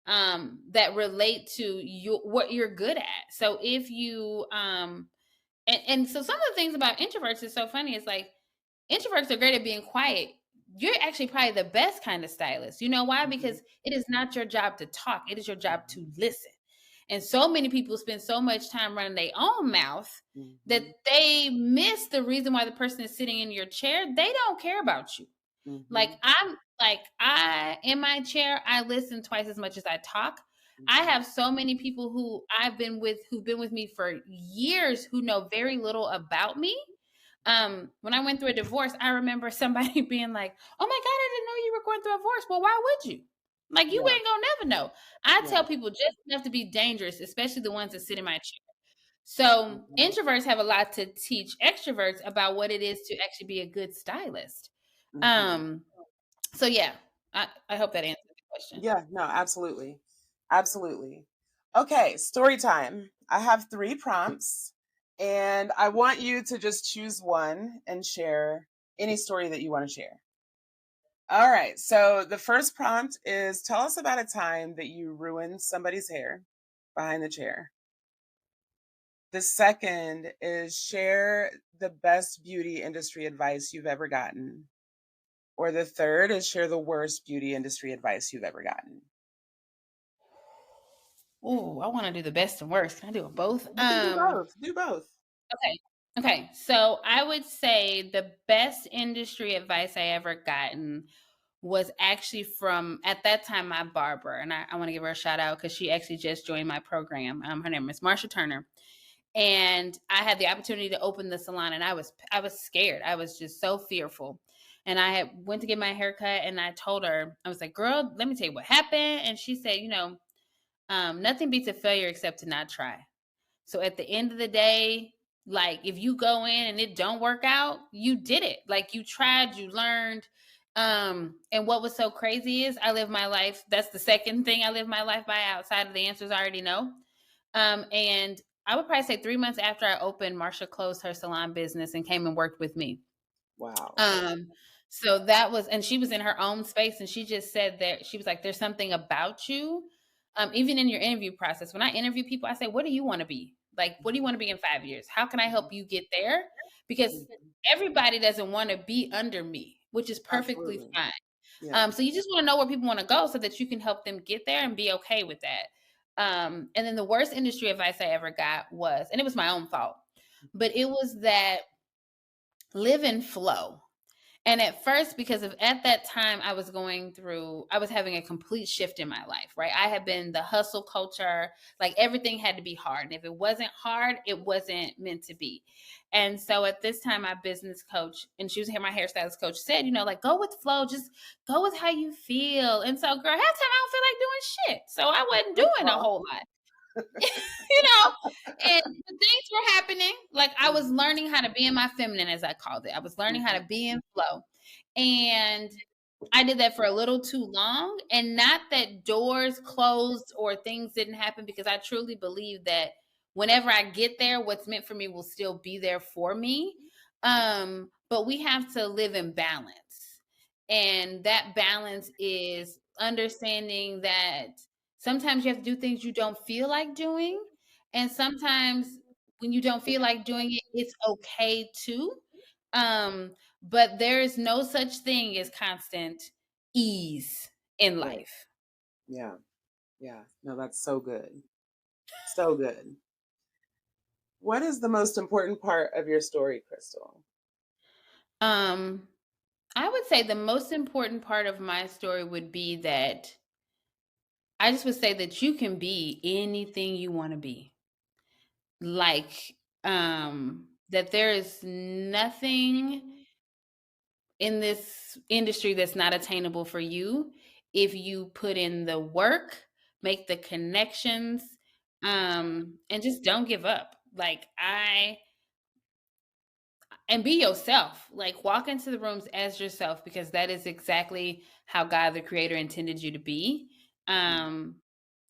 that relate to you, what you're good at. So if you and so some of the things about introverts is so funny. It's like introverts are great at being quiet. You're actually probably the best kind of stylist. You know why? Mhm. Because it is not your job to talk, it is your job to listen. And so many people spend so much time running their own mouth that Mhm. they miss the reason why the person is sitting in your chair. They don't care about you. Mhm. I in my chair, I listen twice as much as I talk. I Mhm. have so many people who I've been with who've been with me for years who know very little about me. When I went through a divorce, I remember somebody being like, "Oh my god, I didn't know you were going through a divorce." Well, why would you? Like you Yeah. ain't gonna never know. I Yeah. tell people just enough to be dangerous, especially the ones that sit in my chair. So Mhm. introverts have a lot to teach extroverts about what it is to actually be a good stylist. Mhm. Um, so yeah, I hope that answers the question. Yeah, no, absolutely. Absolutely. Okay, story time. I have 3 prompts, and I want you to just choose one and share any story that you wanna share. All right, so the first prompt is tell us about a time that you ruined somebody's hair behind the chair. The second is share the best beauty industry advice you've ever gotten. Or the third is share the worst beauty industry advice you've ever gotten. Oh, I want to do the best and worst. Can I do them both? You can do both. Do both. Okay. Okay. So I would say the best industry advice I ever gotten was actually from at that time my barber, and I want to give her a shout out because she actually just joined my program. Her name is Marsha Turner, and I had the opportunity to open the salon, and I was scared. I was just so fearful, and I had went to get my hair cut, and I told her I was like, "Girl, let me tell you what happened," and she said, nothing beats a failure except to not try. So at the end of the day, like if you go in and it don't work out, you did it. Like you tried, you learned. And what was so crazy is I live my life. That's the second thing I live my life by outside of the answers I already know. And I would probably say 3 months after I opened, Marsha closed her salon business and came and worked with me. Wow. Um, so that was, and she was in her own space, and she just said that she was like, "There's something about you." Even in your interview process, when I interview people, I say, "What do you want to be? Like, what do you want to be in 5 years? How can I Mhm. help you get there?" Because Mhm. everybody doesn't want to be under me, which is perfectly Absolutely. fine. Yeah. So you just want to know where people want to go so that you can help them get there and be okay with that. And then the worst industry advice I ever got was, and it was my own fault, but it was that live in flow. And at first, because of at that time, I was having a complete shift in my life, right? I had been the hustle culture, like everything had to be hard. And if it wasn't hard, it wasn't meant to be. And so at this time, my business coach, and she was here, my hairstylist coach said, like go with flow, just go with how you feel. And so, girl, half the time I don't feel like doing shit. So I wasn't doing a Well, whole lot. you know, and things were happening. Like I was mhm. learning how to be in my feminine, as I called it. I was learning how Mhm. to be in flow. And I did that for a little too long. And not that doors closed or things didn't happen, because I truly believe that whenever I get there, what's meant for me will still be there for me. But we have to live in balance. And that balance is understanding that sometimes you have to do things you don't feel like doing. And sometimes when you don't feel like doing it, it's okay too. But there is no such thing as constant ease in Right. life. Yeah. Yeah. No, that's so good. So good. What is the most important part of your story, Crystal? Um, I would say the most important part of my story would be that I just would say that you can be anything you want to be. Like, that there is nothing in this industry that's not attainable for you if you put in the work, make the connections, and just don't give up. And be yourself. Like walk into the rooms as yourself, because that is exactly how God the creator intended you to be. Mhm. Um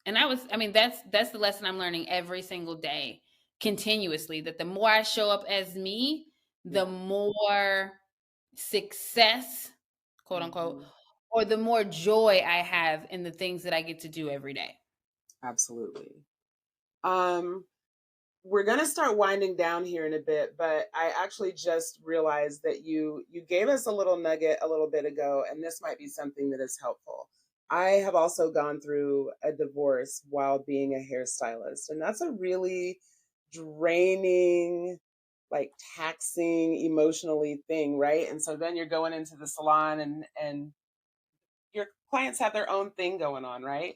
and that's the lesson I'm learning every single day, continuously, that the more I show up as me, the Yeah. more success, quote unquote, Mhm. or the more joy I have in the things that I get to do every day. Absolutely. Um, we're gonna start winding down here in a bit, but I actually just realized that you gave us a little nugget a little bit ago, and this might be something that is helpful. I have also gone through a divorce while being a hairstylist, and that's a really draining, like taxing emotionally thing, right? And so then you're going into the salon and your clients have their own thing going on, right?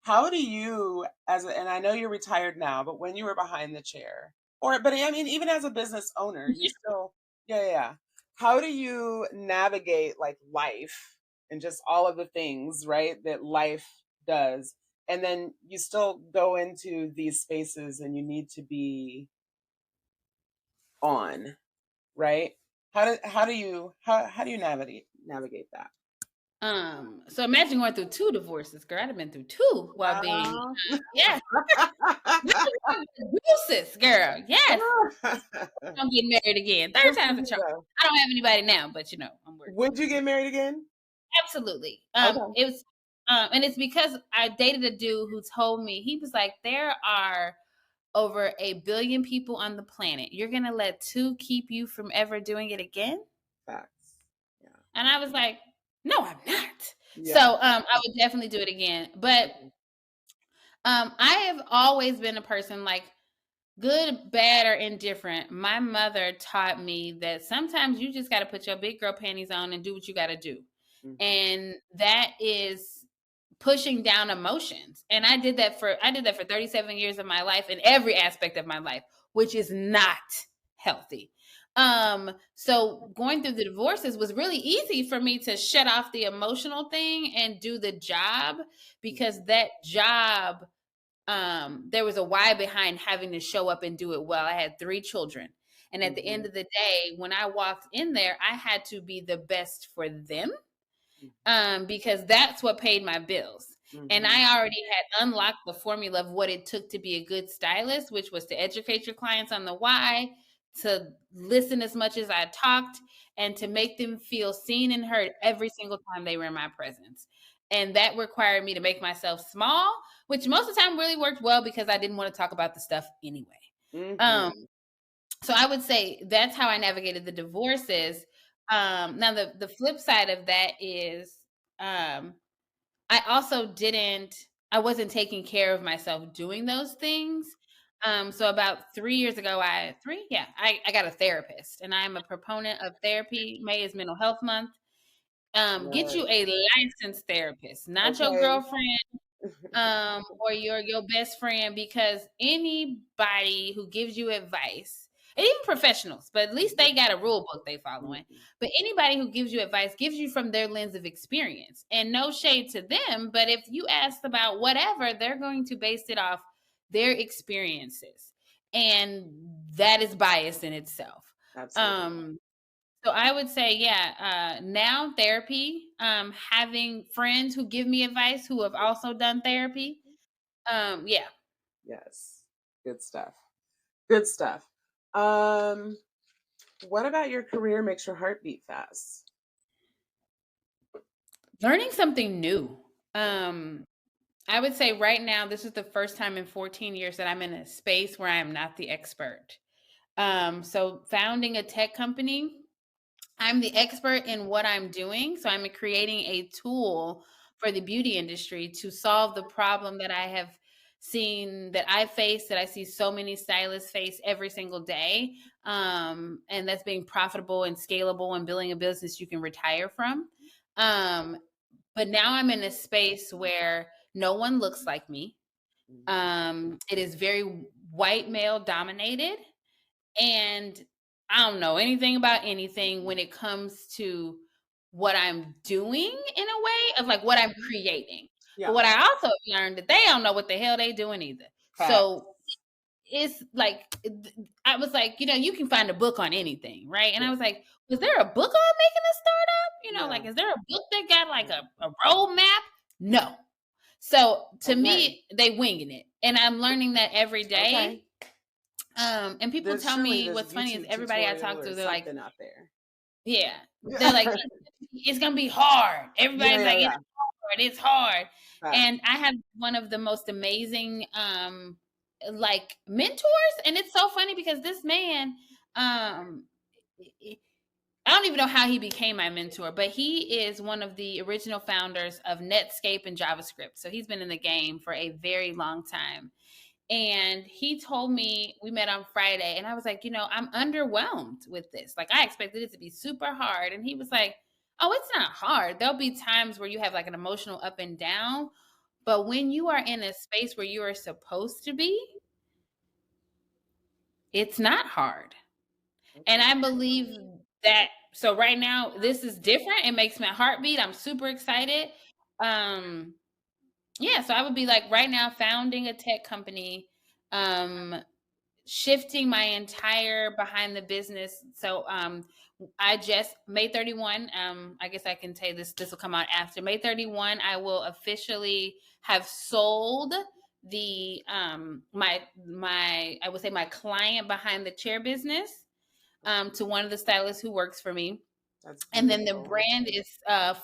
How do you, and I know you're retired now, but when you were behind the chair, but I mean, even as a business owner, you still, yeah, yeah, yeah. How do you navigate like life and just all of the things, right, that life does? And then you still go into these spaces and you need to be on, right? How do you navigate that? So imagine going through two divorces, girl. I'd have been through two while being, Wow. yeah, deuces, girl. Yes, I'm getting married again. Third Good for time's a you, charm. though. I don't have anybody now, but I'm working Would on you it. get married again? Absolutely. Okay. It was, and it's because I dated a dude who told me, he was like, there are over 1 billion people on the planet. You're gonna let two keep you from ever doing it again? Facts. Yeah. And I was like, no, I'm not. So Yeah. I would definitely do it again. But Okay. I have always been a person like, good, bad, or indifferent. My mother taught me that sometimes you just got to put your big girl panties on and do what you got to do. Mhm. And that is pushing down emotions. And I did that for 37 years of my life in every aspect of my life, which is not healthy. So going through the divorces was really easy for me to shut off the emotional thing and do the job, because Mhm. that job, there was a why behind having to show up and do it well. I had 3 children. And at the end Mhm. of the day, when I walked in there, I had to be the best for them, Mhm. because that's what paid my bills. And Mhm. I already had unlocked the formula of what it took to be a good stylist, which was to educate your clients on the why, to listen as much as I talked, and to make them feel seen and heard every single time they were in my presence. And that required me to make myself small, which most of the time really worked well because I didn't want to talk about the stuff anyway. Um, Mhm. so I would say that's how I navigated the divorces. Now the flip side of that is, um, I also I wasn't taking care of myself doing those things. So about 3 years ago, I got a therapist, and I'm a proponent of therapy. May is Mental Health Month. Get you Yes. a licensed therapist, not your Okay. girlfriend, or your best friend, because anybody who gives you advice, and even professionals, but at least they got a rule book they following. Mhm. But anybody who gives you advice gives you from their lens of experience, and no shade to them, but if you ask about whatever, they're going to base it off their experiences, and that is bias in itself. Absolutely. um so I would say, yeah, now therapy, having friends who give me advice who have also done therapy. Yeah. Yes. Good stuff. Good stuff. Um, what about your career makes your heart beat fast? Learning something new. Um, I would say right now, this is the first time in 14 years that I'm in a space where I am not the expert. So founding a tech company, I'm the expert in what I'm doing. So I'm creating a tool for the beauty industry to solve the problem that I have seen, that I face, that I see so many stylists face every single day. And that's being profitable and scalable and building a business you can retire from. Um, but now I'm in a space where no one looks like me. Mhm. It is very white male dominated, and I don't know anything about anything when it comes to what I'm doing, in a way of like what I'm creating. But Yeah. what I also learned, that they don't know what the hell they doing either. Facts. So it's like, I was like, you can find a book on anything, right? And I Yeah. was like, was there a book on making a startup? Yeah. Like, is there a book that got like a roadmap? No. So to Okay. me, they winging it, and I'm learning that every Okay. day. And people There's tell surely me, there's a what's funny is YouTube everybody I tutorial talk or to, they're like, something out there. yeah. they're like, it's gonna be hard. Yeah, Everybody's yeah, like, yeah. it's hard. Facts. And I have one of the most amazing like mentors. And it's so funny because this man, um I don't even know how he became my mentor, but he is one of the original founders of Netscape and JavaScript. So he's been in the game for a very long time. And he told me, we met on Friday, and I was like, I'm underwhelmed with this. Like, I expected it to be super hard. And he was like, oh, it's not hard. There'll be times where you have like an emotional up and down. But when you are in a space where you are supposed to be, it's not hard. And I believe that. So right now, this is different. It makes my heart beat. I'm super excited. Um, yeah, so I would be like right now founding a tech company, um, shifting my entire behind the business. So I just May 31, I guess I can say this will come out after May 31. I will officially have sold the my I would say my client behind the chair business to one of the stylists who works for me. That's And then the beautiful. brand is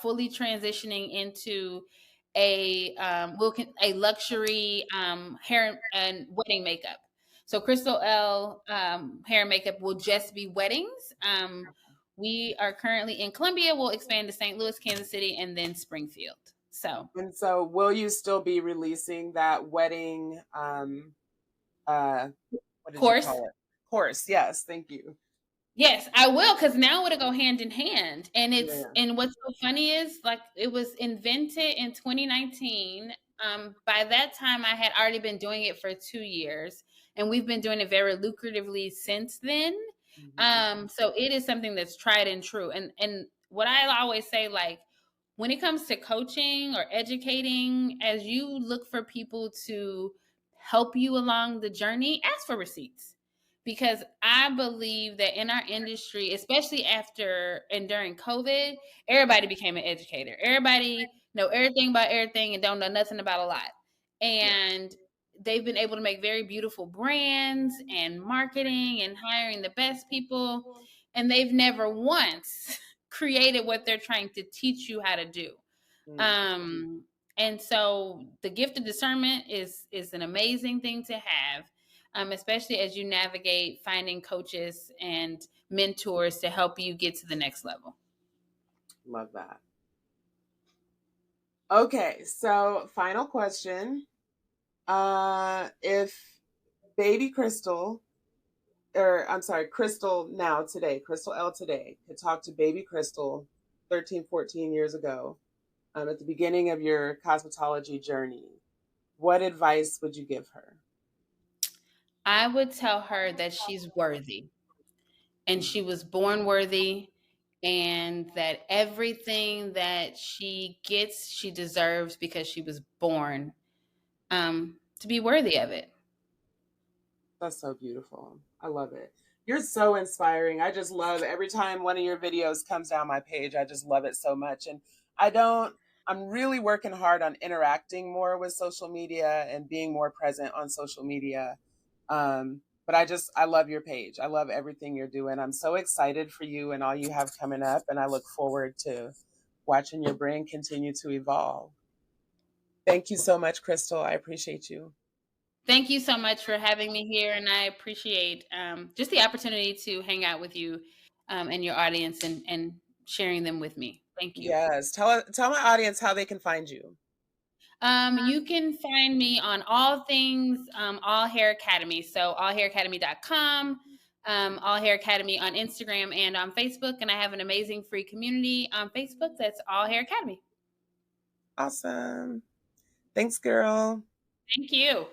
fully transitioning into a luxury hair and wedding makeup. So Chrystal L hair and makeup will just be weddings. We are currently in Columbia. We'll expand to St. Louis, Kansas City, and then Springfield. So And so will you still be releasing that wedding uh what did you course. call it? Course. Yes, thank you. Yes, I will, because now it'll go hand in hand. And Yeah. what's so funny is like it was invented in 2019. By that time I had already been doing it for 2 years, and we've been doing it very lucratively since then. Mhm. So it is something that's tried and true. And what I always say, like when it comes to coaching or educating, as you look for people to help you along the journey, ask for receipts, because I believe that in our industry, especially after and during COVID, everybody became an educator. Everybody know everything about everything and don't know nothing about a lot. Yeah. And they've been able to make very beautiful brands and marketing and hiring the best people. And they've never once created what they're trying to teach you how to do. Mm. Um, and so the gift of discernment is an amazing thing to have, especially as you navigate finding coaches and mentors to help you get to the next level. Love that. Okay, so final question. If baby Chrystal, or I'm sorry, Chrystal now today, Chrystal L today, could talk to baby Chrystal 13, 14 years ago, at the beginning of your cosmetology journey, what advice would you give her? I would tell her that she's worthy and she was born worthy, and that everything that she gets, she deserves because she was born to be worthy of it. That's so beautiful. I love it. You're so inspiring. I just love every time one of your videos comes down my page. I just love it so much. And I don't, I'm really working hard on interacting more with social media and being more present on social media. But I love your page. I love everything you're doing. I'm so excited for you and all you have coming up. And I look forward to watching your brand continue to evolve. Thank you so much, Chrystal. I appreciate you. Thank you so much for having me here, and I appreciate just the opportunity to hang out with you and your audience, and sharing them with me. Thank you. Yes. Tell my audience how they can find you. You can find me on all things All Hair Academy. So allhairacademy.com, All Hair Academy on Instagram and on Facebook. And I have an amazing free community on Facebook that's All Hair Academy. Awesome. Thanks, girl. Thank you.